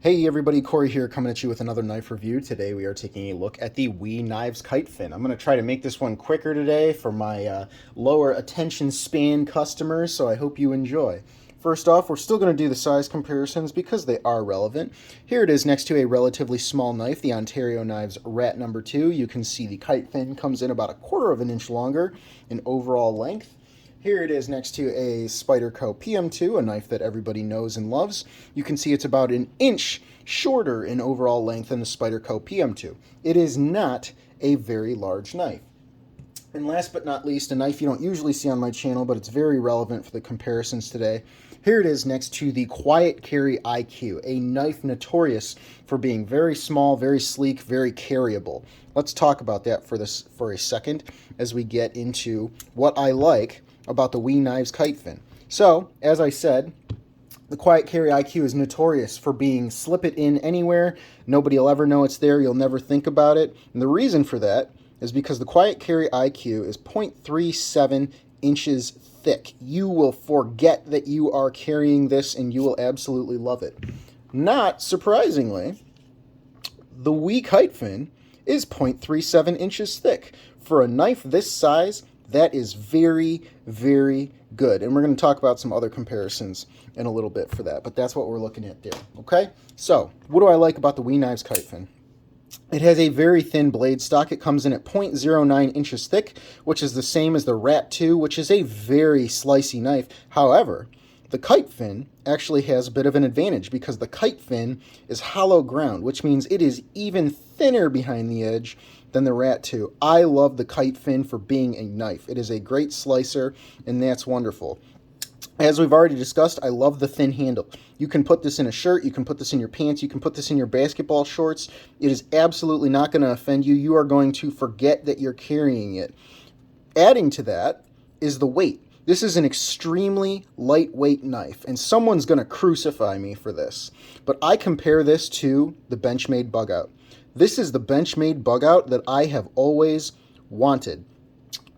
Hey everybody, Corey here coming at you with another knife review. Today we are taking a look at the WE Knives Kitefin. I'm going to try to make this one quicker today for my lower attention span customers, so I hope you enjoy. First off, we're still going to do the size comparisons because they are relevant. Here it is next to a relatively small knife, the Ontario Knives Rat number 2. You can see the Kitefin comes in about a quarter of an inch longer in overall length. Here it is next to a Spyderco PM2, a knife that everybody knows and loves. You can see it's about an inch shorter in overall length than the Spyderco PM2. It is not a very large knife. And last but not least, a knife you don't usually see on my channel, but it's very relevant for the comparisons today. Here it is next to the Quiet Carry IQ, a knife notorious for being very small, very sleek, very carryable. Let's talk about that for a second as we get into what I like about the WE Knives Kitefin. So, as I said, the Quiet Carry IQ is notorious for being slip it in anywhere. Nobody will ever know it's there. You'll never think about it. And the reason for that is because the Quiet Carry IQ is 0.37 inches thick. You will forget that you are carrying this and you will absolutely love it. Not surprisingly, the WE Kitefin is 0.37 inches thick. For a knife this size, that is very, very good. And we're going to talk about some other comparisons in a little bit for that. But that's what we're looking at there. Okay? So, what do I like about the WE Knives Kitefin? It has a very thin blade stock. It comes in at 0.09 inches thick, which is the same as the Rat 2, which is a very slicey knife. However, the Kitefin actually has a bit of an advantage because the Kitefin is hollow ground, which means it is even thinner behind the edge than the Rat 2. I love the Kitefin for being a knife. It is a great slicer, and that's wonderful. As we've already discussed, I love the thin handle. You can put this in a shirt, you can put this in your pants, you can put this in your basketball shorts. It is absolutely not going to offend you. You are going to forget that you're carrying it. Adding to that is the weight. This is an extremely lightweight knife, and someone's going to crucify me for this. But I compare this to the Benchmade Bug Out. This is the Benchmade Bug Out that I have always wanted.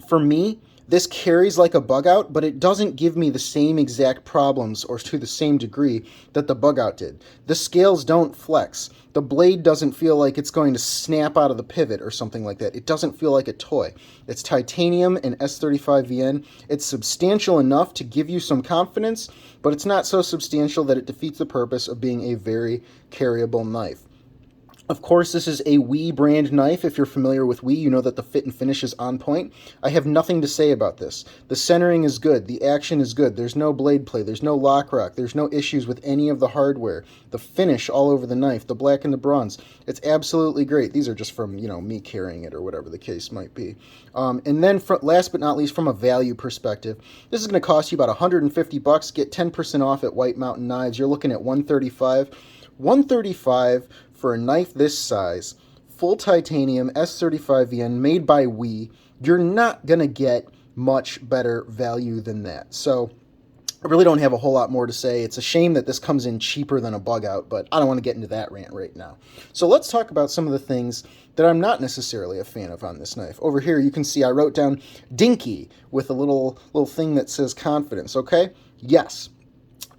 For me, this carries like a bug out, but it doesn't give me the same exact problems or to the same degree that the bug out did. The scales don't flex. The blade doesn't feel like it's going to snap out of the pivot or something like that. It doesn't feel like a toy. It's titanium and S35VN. It's substantial enough to give you some confidence, but it's not so substantial that it defeats the purpose of being a very carryable knife. Of course, this is a WE brand knife. If you're familiar with WE, you know that the fit and finish is on point. I have nothing to say about this. The centering is good. The action is good. There's no blade play. There's no lock rock. There's no issues with any of the hardware. The finish all over the knife, the black and the bronze, it's absolutely great. These are just from, me carrying it or whatever the case might be. And then last but not least, from a value perspective, this is going to cost you about $150. Get 10% off at White Mountain Knives. You're looking at $135. $135 for a knife this size, full titanium, S35VN, made by WE. You're not going to get much better value than that. So I really don't have a whole lot more to say. It's a shame that this comes in cheaper than a bug out, but I don't want to get into that rant right now. So let's talk about some of the things that I'm not necessarily a fan of on this knife. Over here you can see I wrote down dinky with a little thing that says confidence, okay? Yes,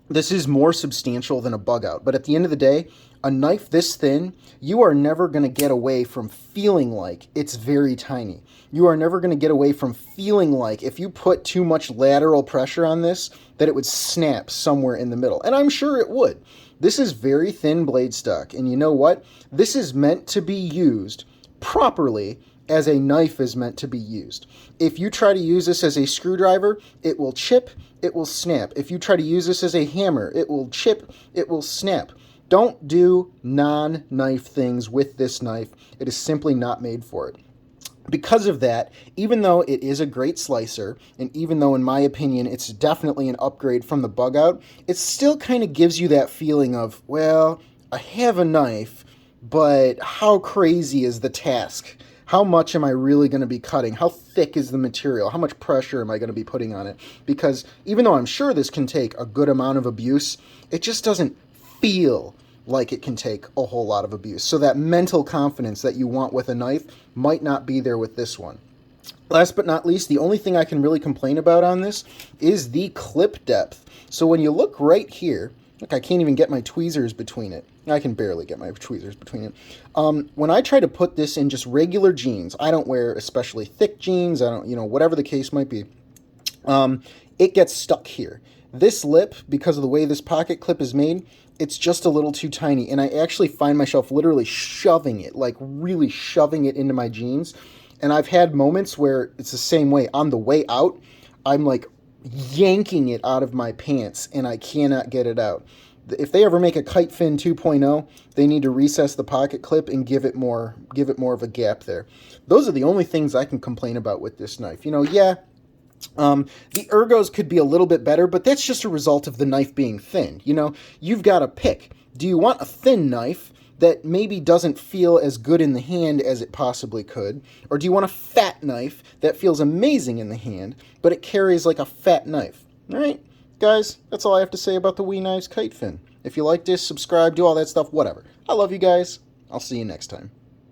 this is more substantial than a bug out, but at the end of the day, a knife this thin, you are never going to get away from feeling like it's very tiny. You are never going to get away from feeling like if you put too much lateral pressure on this, that it would snap somewhere in the middle. And I'm sure it would. This is very thin blade stock, and you know what? This is meant to be used properly as a knife is meant to be used. If you try to use this as a screwdriver, it will chip, it will snap. If you try to use this as a hammer, it will chip, it will snap. Don't do non-knife things with this knife. It is simply not made for it. Because of that, even though it is a great slicer, and even though in my opinion it's definitely an upgrade from the bug out, it still kind of gives you that feeling of, well, I have a knife, but how crazy is the task? How much am I really going to be cutting? How thick is the material? How much pressure am I going to be putting on it? Because even though I'm sure this can take a good amount of abuse, it just doesn't feel like it can take a whole lot of abuse. So that mental confidence that you want with a knife might not be there with this one. Last but not least, the only thing I can really complain about on this is the clip depth. So when you look right here, Look, I can't even get my tweezers between it. I can barely get my tweezers between it. When I try to put this in just regular jeans, I don't wear especially thick jeans, I don't, whatever the case might be, it gets stuck here. This lip, because of the way this pocket clip is made, it's just a little too tiny, and I actually find myself literally shoving it, like really shoving it into my jeans. And I've had moments where it's the same way. On the way out, I'm like yanking it out of my pants, and I cannot get it out. If they ever make a Kitefin 2.0, they need to recess the pocket clip and give it more of a gap there. Those are the only things I can complain about with this knife. Yeah, the ergos could be a little bit better, but that's just a result of the knife being thin. You've got to pick. Do you want a thin knife that maybe doesn't feel as good in the hand as it possibly could? Or do you want a fat knife that feels amazing in the hand, but it carries like a fat knife? All right, guys, that's all I have to say about the WE Knives Kitefin. If you like this, subscribe, do all that stuff, whatever. I love you guys. I'll see you next time.